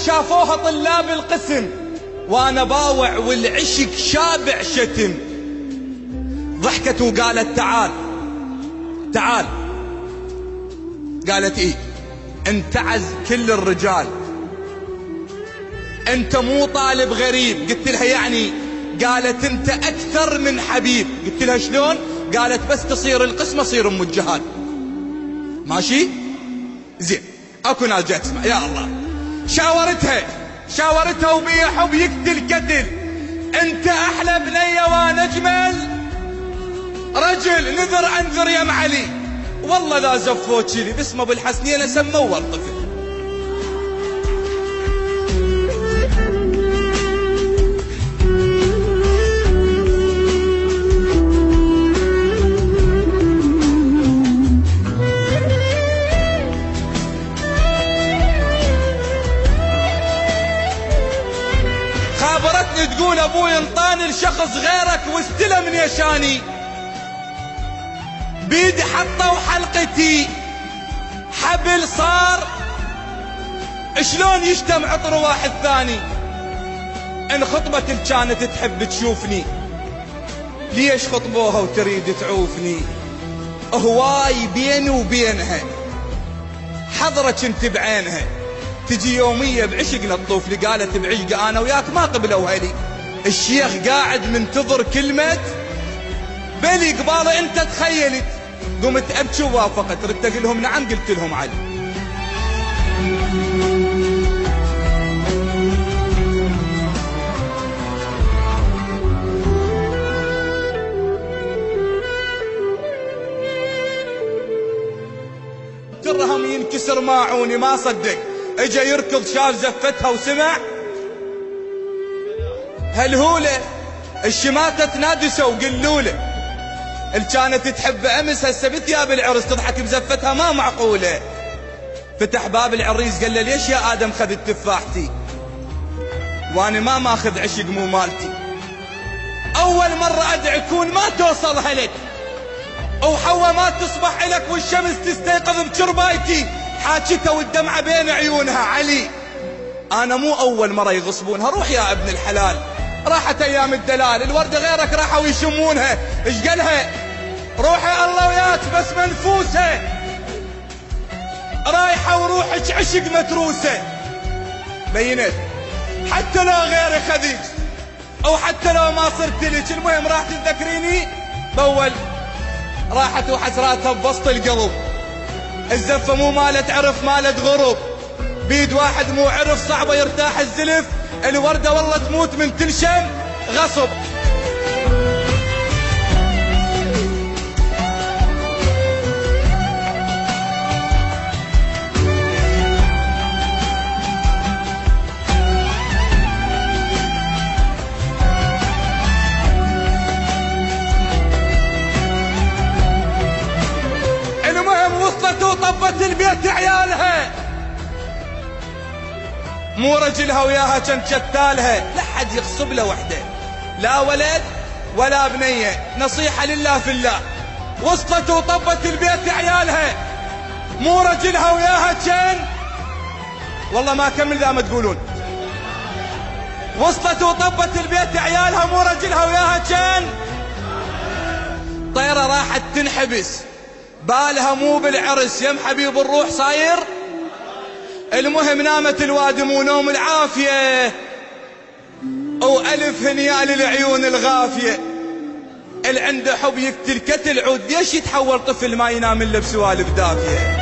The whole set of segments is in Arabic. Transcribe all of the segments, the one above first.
وشافوها طلاب القسم وانا باوع والعشق شابع شتم. ضحكت وقالت تعال تعال. قالت ايه؟ انتعز كل الرجال، انت مو طالب غريب. قلت لها يعني؟ قالت انت اكثر من حبيب. قلت لها شلون؟ قالت بس تصير القسمة صير ام الجهاد. ماشي زين. اكو ناس جاي تسمع. يا الله. شاورتها وبيا حب يقتل قتل. انت احلى بنية وانا اجمل رجل. نذر انذر يا معلي والله ذا زفوت لي باسمه بالحسنية سموه الطفل. خابرتني تقول ابوي انطاني لشخص غيرك واستلم نيشاني، بيدي حطه وحلقتي حبل صار شلون يشتم عطر واحد ثاني. ان خطبت كانت تحب تشوفني ليش خطبوها وتريد تعوفني. هواي بيني وبينها حضرة كنت بعينها، تجي يومية بعشقنا تطوف لي. قالت بعشق انا وياك ما قبلوا هلي. الشيخ قاعد منتظر كلمة بلي قباله انت تخيلت. قمت ابكي ووافقت. ردت اقول لهم نعم. قلت لهم علي. ترهم ينكسر ماعوني ما صدق. اجا يركض شاف زفتها وسمع هالهولة. الشماتة تنادسوا وقلوله. اللي كانت تحب امس هسه بثياب العرس تضحك بزفتها ما معقولة. فتح باب العريس قال له ليش يا ادم خذت تفاحتي وانا ما ماخذ عشق مو مالتي. اول مرة ادعي كون ما توصلها لك وحوا ما تصبح لك والشمس تستيقظ بشربايتي. حاجتها والدمعة بين عيونها. علي انا مو اول مرة يغصبونها. روح يا ابن الحلال. راحت ايام الدلال الوردة غيرك راحوا يشمونها. ايش قالها؟ روحي الله وياك بس منفوسة رايحة وروحك عشق متروسة. بينت حتى لو غيري خذيج او حتى لو ما صرت لك. المهم راح تتذكريني بول. راحت وحسراتها بوسط القلب. الزفة مو مالت عرف مالت غرب. بيد واحد مو عرف صعبة يرتاح الزلف. الوردة والله تموت من تنشم غصب. المهم وصلت وطبت البيت عيالها. مو رجلها وياها كان شتالها. لا حد يغصب له وحده لا ولد ولا بنية. نصيحة لله في الله. وصلت وطبت البيت عيالها. مو رجلها وياها كان والله ما كمل ذا ما تقولون. وصلت وطبت البيت عيالها. مو رجلها وياها كان طيرة راحت تنحبس. بالها مو بالعرس يم حبيب الروح صاير. المهم نامت الوادم ونوم العافية وألف هنيا للعيون الغافية. اللي عنده حب يقتل كتل عود. ليش يتحول طفل ما ينام الا بسوالف دافية؟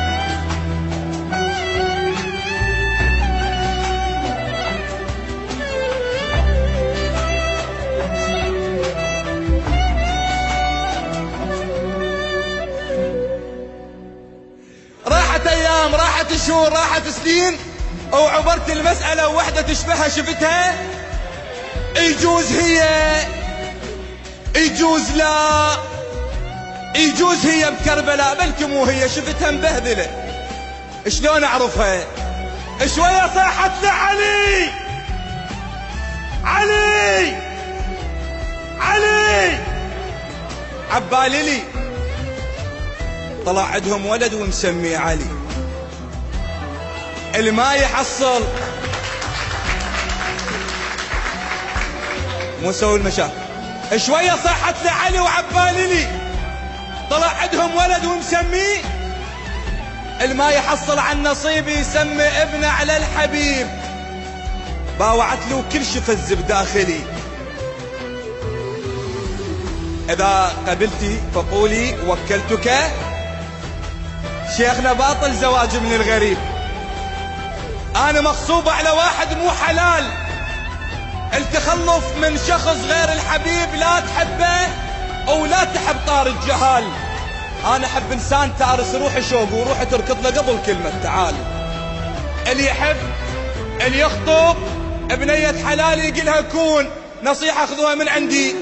راحت ايام راحت شهور راحت سنين وعبرت المسألة ووحدة تشبهها شفتها. يجوز هي يجوز لا يجوز هي بكربلاء بلكي مو هي. شفتها مبهذلة شلون اعرفها؟ شوية صاحت لعلي علي علي عبالي لي. طلع عندهم ولد ومسميه علي. اللي ما يحصل مو نسوي المشاكل. شوية صحت لعلي وعبالي لي طلع عندهم ولد ومسميه الما يحصل عن نصيبي يسمي ابنه على الحبيب. باوعت له كل شي فز بداخلي. اذا قبلتي فقولي وكلتك. شيخنا باطل زواج من الغريب. انا مغصوبة على واحد مو حلال. التخلف من شخص غير الحبيب لا تحبه او لا تحب طار الجهال. انا احب انسان تارس روحي شوق وروحي تركض له قبل كلمة تعال. اللي يحب اللي يخطب بنية حلال يقلها كون. نصيحة خذوها من عندي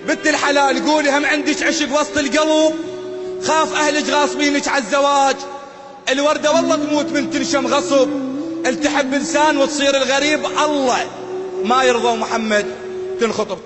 بنت الحلال قولي هم عندك عشق وسط القلب. خاف اهلك غاصبينك على الزواج. الوردة والله تموت من تنشم غصب. التحب انسان وتصير الغريب الله ما يرضى محمد تنخطب.